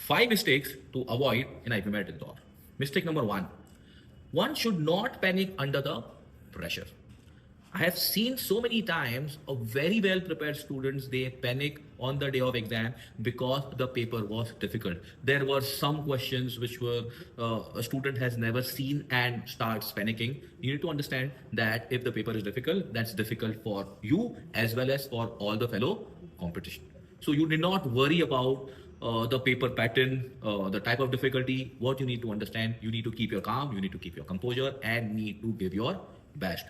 5 mistakes to avoid in IPMAT Indore. Mistake number one should not panic under the pressure. I have seen so many times a very well prepared students, they panic on the day of exam because the paper was difficult. There were some questions which were a student has never seen and starts panicking. You need to understand that if the paper is difficult, that's difficult for you as well as for all the fellow competition. So you need not worry about the paper pattern, the type of difficulty. What you need to understand, you need to keep your calm, you need to keep your composure, and need to give your best.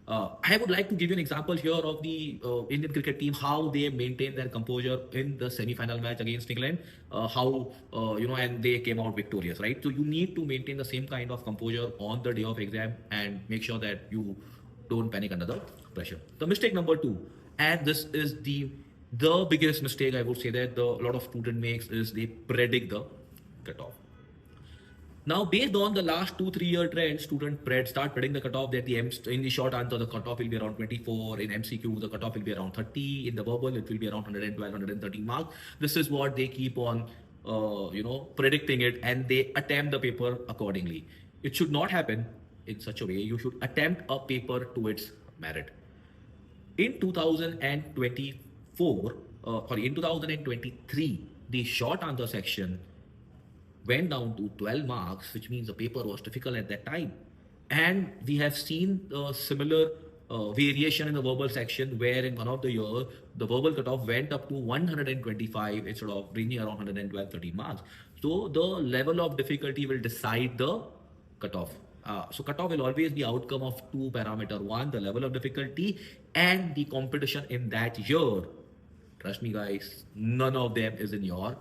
I would like to give you an example here of the Indian cricket team, how they maintained their composure in the semi-final match against England, and they came out victorious, right? So you need to maintain the same kind of composure on the day of exam and make sure that you don't panic under the pressure. The mistake number 2, and this is the biggest mistake I would say that a lot of student makes, is they predict the cutoff. Now, based on the last 2-3 year trend, student start predicting the cutoff that in the short answer, the cutoff will be around 24. In MCQ, the cutoff will be around 30. In the verbal, it will be around 112, 113 marks. This is what they keep on, predicting it, and they attempt the paper accordingly. It should not happen in such a way. You should attempt a paper to its merit. In 2023, the short answer section went down to 12 marks, which means the paper was difficult at that time. And we have seen a similar variation in the verbal section, where in one of the years, the verbal cutoff went up to 125 instead of ranging around 112, 13 marks. So the level of difficulty will decide the cutoff. So cutoff will always be outcome of 2 parameters. One, the level of difficulty, and the competition in that year. Trust me guys, none of them is in your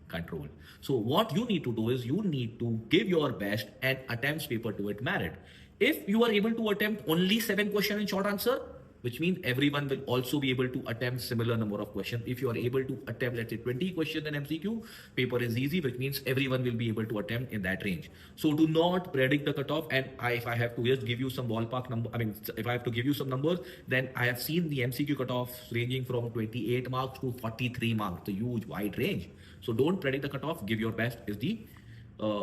control. So what you need to do is you need to give your best and attempt paper to its merit. If you are able to attempt only 7 questions in short answer, which means everyone will also be able to attempt similar number of questions. If you are able to attempt, let's say 20 questions in MCQ, paper is easy, which means everyone will be able to attempt in that range. So do not predict the cutoff. And if I have to just give you some ballpark number, if I have to give you some numbers, then I have seen the MCQ cutoff ranging from 28 marks to 43 marks, a huge wide range. So don't predict the cutoff, give your best is the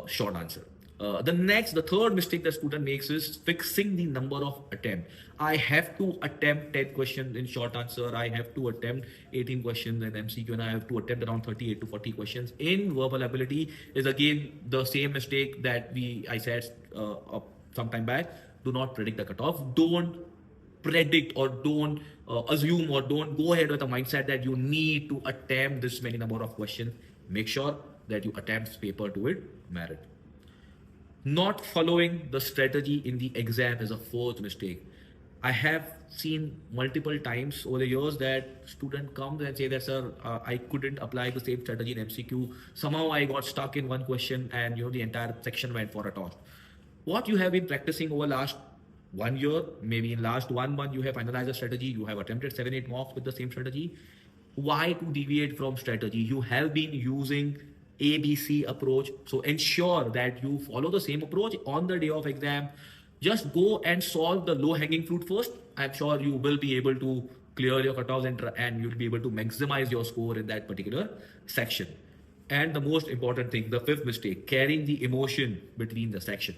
short answer. The third mistake the student makes is fixing the number of attempts. I have to attempt 10 questions in short answer. I have to attempt 18 questions in MCQ, and I have to attempt around 38 to 40 questions in verbal ability. Is again the same mistake that I said some time back. Do not predict the cutoff. Don't predict or don't assume or don't go ahead with a mindset that you need to attempt this many number of questions. Make sure that you attempt paper to its merit. Not following the strategy in the exam is a fourth mistake. I have seen multiple times over the years that student comes and say that, sir, I couldn't apply the same strategy in MCQ. Somehow I got stuck in one question and the entire section went for a toss. What you have been practicing over last 1 year, maybe in last 1 month, you have analyzed a strategy, you have attempted 7-8 mocks with the same strategy. Why to deviate from strategy? You have been using ABC approach. So ensure that you follow the same approach on the day of exam. Just go and solve the low hanging fruit first. I'm sure you will be able to clear your cutoffs and you'll be able to maximize your score in that particular section. And the most important thing, the fifth mistake, carrying the emotion between the section.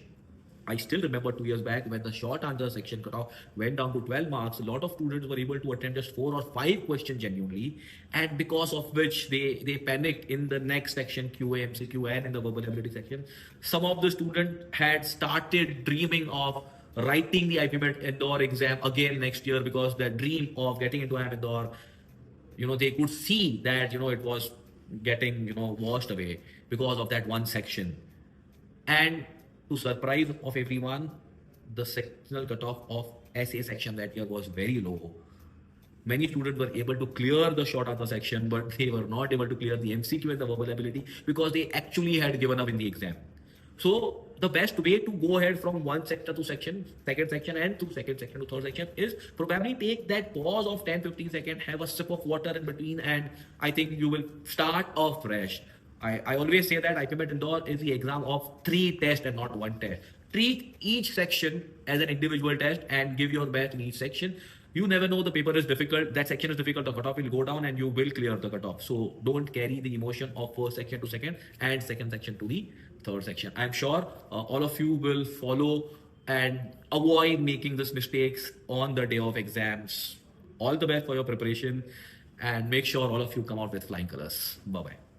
I still remember 2 years back when the short answer section cutoff went down to 12 marks, a lot of students were able to attempt just 4 or 5 questions genuinely, and because of which they panicked in the next section, QA, MCQ, and in the verbal ability section. Some of the students had started dreaming of writing the IPMAT Indore exam again next year, because the dream of getting into IPMAT Indore, they could see that, it was getting, washed away because of that one section. And to surprise of everyone, the sectional cutoff of SA section that year was very low. Many students were able to clear the short answer section, but they were not able to clear the MCQ and the verbal ability because they actually had given up in the exam. So the best way to go ahead from one sector to second section, and to second section to third section is probably take that pause of 10-15 seconds, have a sip of water in between, and I think you will start off fresh. I always say that IPMAT Indore is the exam of 3 tests and not 1 test. Treat each section as an individual test and give your best in each section. You never know, the paper is difficult, that section is difficult, the cutoff will go down and you will clear the cutoff. So don't carry the emotion of first section to second and second section to the third section. I'm sure all of you will follow and avoid making these mistakes on the day of exams. All the best for your preparation and make sure all of you come out with flying colors. Bye bye.